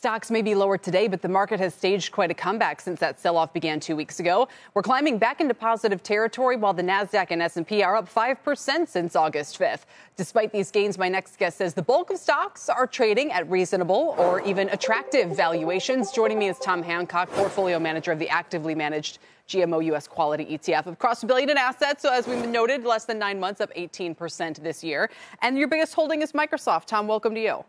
Stocks may be lower today, but the market has staged quite a comeback since that sell-off began 2 weeks ago. We're climbing back into positive territory while the Nasdaq and S&P are up 5% since August 5th. Despite these gains, my next guest says the bulk of stocks are trading at reasonable or even attractive valuations. Joining me is Tom Hancock, portfolio manager of the actively managed GMO U.S. Quality ETF. Across $1 billion in assets, so as we noted, less than 9 months, up 18% this year. And your biggest holding is Microsoft. Tom, welcome to you.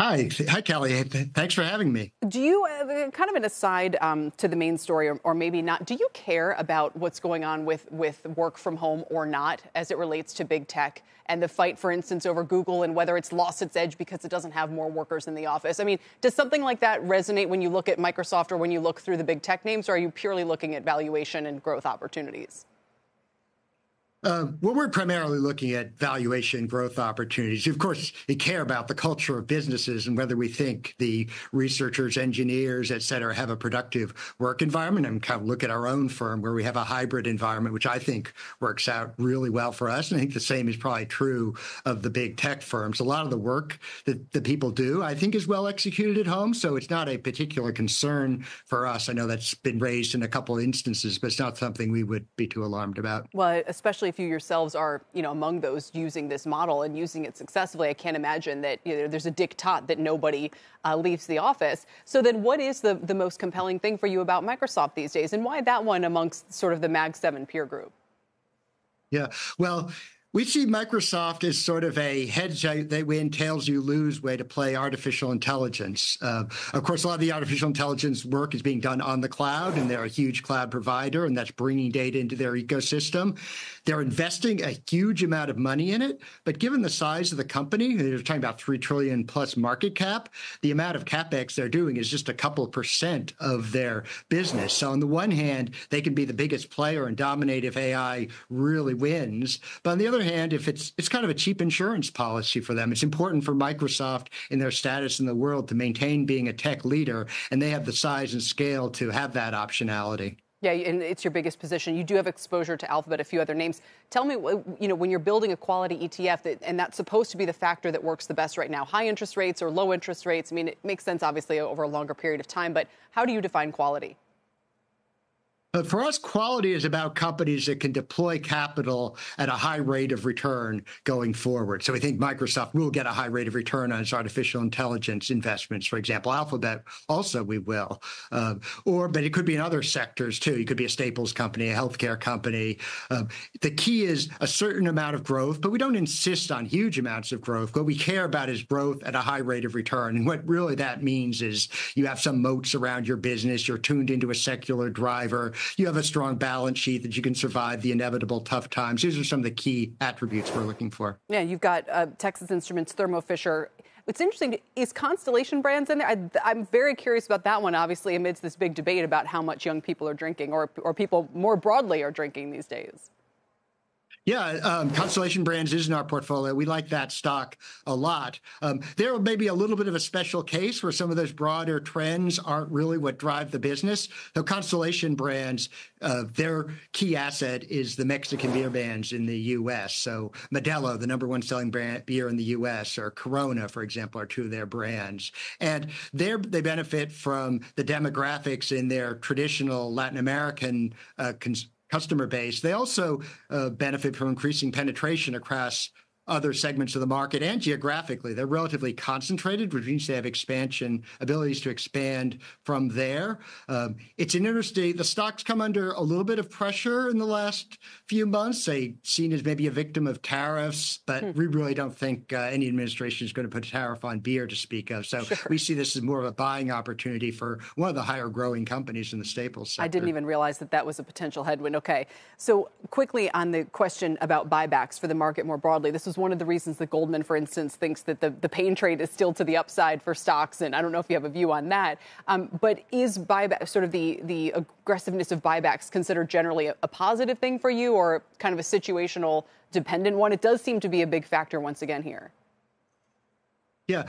Hi, Kelly. Thanks for having me. Do you, kind of an aside to the main story, or maybe not, do you care about what's going on with work from home or not as it relates to big tech and the fight, for instance, over Google and whether it's lost its edge because it doesn't have more workers in the office? I mean, does something like that resonate when you look at Microsoft or when you look through the big tech names, or are you purely looking at valuation and growth opportunities? Well, we're primarily looking at valuation growth opportunities. Of course, we care about the culture of businesses and whether we think the researchers, engineers, et cetera, have a productive work environment, and kind of look at our own firm where we have a hybrid environment, which I think works out really well for us. And I think the same is probably true of the big tech firms. A lot of the work that the people do, I think, is well executed at home. So it's not a particular concern for us. I know that's been raised in a couple of instances, but it's not something we would be too alarmed about. Well, especially if you yourselves are, among those using this model and using it successfully, I can't imagine that there's a diktat that nobody leaves the office. So then what is the most compelling thing for you about Microsoft these days, and why that one amongst sort of the Mag 7 peer group? Yeah, well, we see Microsoft as sort of a heads they win, tails you lose way to play artificial intelligence. Of course, a lot of the artificial intelligence work is being done on the cloud, and they're a huge cloud provider, and that's bringing data into their ecosystem. They're investing a huge amount of money in it, but given the size of the company, they're talking about $3 trillion plus market cap, the amount of capex they're doing is just a couple % of their business. So on the one hand, they can be the biggest player and dominate if AI really wins. But on the other hand, if it's kind of a cheap insurance policy for them. It's important for Microsoft in their status in the world to maintain being a tech leader, and they have the size and scale to have that optionality. Yeah, and it's your biggest position. You do have exposure to Alphabet, a few other names. Tell me, when you're building a quality ETF, and that's supposed to be the factor that works the best right now, high interest rates or low interest rates. I mean, it makes sense, obviously, over a longer period of time, but how do you define quality? For us, quality is about companies that can deploy capital at a high rate of return going forward. So we think Microsoft will get a high rate of return on its artificial intelligence investments. For example, Alphabet also we will. But it could be in other sectors too. It could be a staples company, a healthcare company. The key is a certain amount of growth, but we don't insist on huge amounts of growth. What we care about is growth at a high rate of return. And what really that means is you have some moats around your business. You're tuned into a secular driver. You have a strong balance sheet that you can survive the inevitable tough times. These are some of the key attributes we're looking for. Yeah, you've got Texas Instruments, Thermo Fisher. What's interesting, is Constellation Brands in there? I'm very curious about that one, obviously, amidst this big debate about how much young people are drinking or people more broadly are drinking these days. Yeah, Constellation Brands is in our portfolio. We like that stock a lot. There may be a little bit of a special case where some of those broader trends aren't really what drive the business. So Constellation Brands, their key asset is the Mexican beer brands in the U.S. So Modelo, the #1 selling beer in the U.S., or Corona, for example, are two of their brands. And they benefit from the demographics in their traditional Latin American customer base. They also benefit from increasing penetration across other segments of the market and geographically. They're relatively concentrated, which means they have abilities to expand from there. It's an interesting, the stocks come under a little bit of pressure in the last few months. They're seen as maybe a victim of tariffs, but we really don't think any administration is going to put a tariff on beer to speak of. So we see this as more of a buying opportunity for one of the higher growing companies in the staples sector. I didn't even realize that was a potential headwind. Okay. So quickly on the question about buybacks for the market more broadly, this is one of the reasons that Goldman, for instance, thinks that the pain trade is still to the upside for stocks. And I don't know if you have a view on that. But is buyback, sort of the aggressiveness of buybacks, considered generally a positive thing for you, or kind of a situational dependent one? It does seem to be a big factor once again here. Yeah,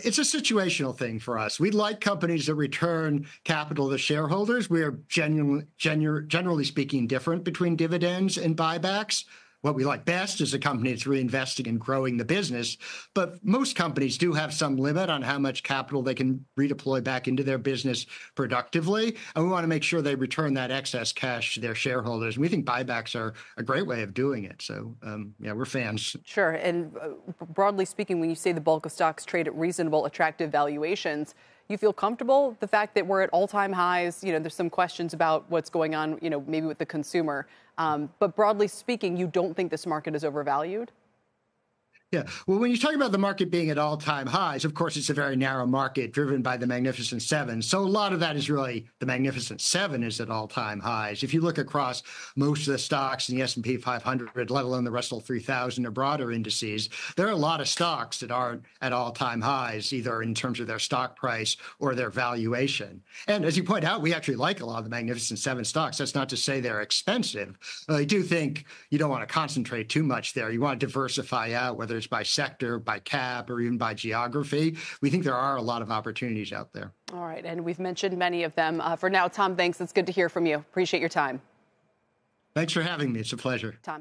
it's a situational thing for us. We like companies that return capital to shareholders. We are generally speaking different between dividends and buybacks. what we like best is a company that's reinvesting and growing the business. But most companies do have some limit on how much capital they can redeploy back into their business productively. And we want to make sure they return that excess cash to their shareholders. And we think buybacks are a great way of doing it. So, yeah, we're fans. Sure. And broadly speaking, when you say the bulk of stocks trade at reasonable, attractive valuations, you feel comfortable the fact that we're at all-time highs? You know, there's some questions about what's going on, you know, maybe with the consumer. But broadly speaking, you don't think this market is overvalued? Yeah. Well, when you talk about the market being at all-time highs, of course, it's a very narrow market driven by the Magnificent Seven. So a lot of that is really the Magnificent Seven is at all-time highs. If you look across most of the stocks in the S&P 500, let alone the Russell 3000 or broader indices, there are a lot of stocks that aren't at all-time highs, either in terms of their stock price or their valuation. And as you point out, we actually like a lot of the Magnificent Seven stocks. That's not to say they're expensive. I do think you don't want to concentrate too much there. You want to diversify out, whether it's by sector, by cap, or even by geography. We think there are a lot of opportunities out there. All right. And we've mentioned many of them. For now, Tom, thanks. It's good to hear from you. Appreciate your time. Thanks for having me. It's a pleasure. Tom.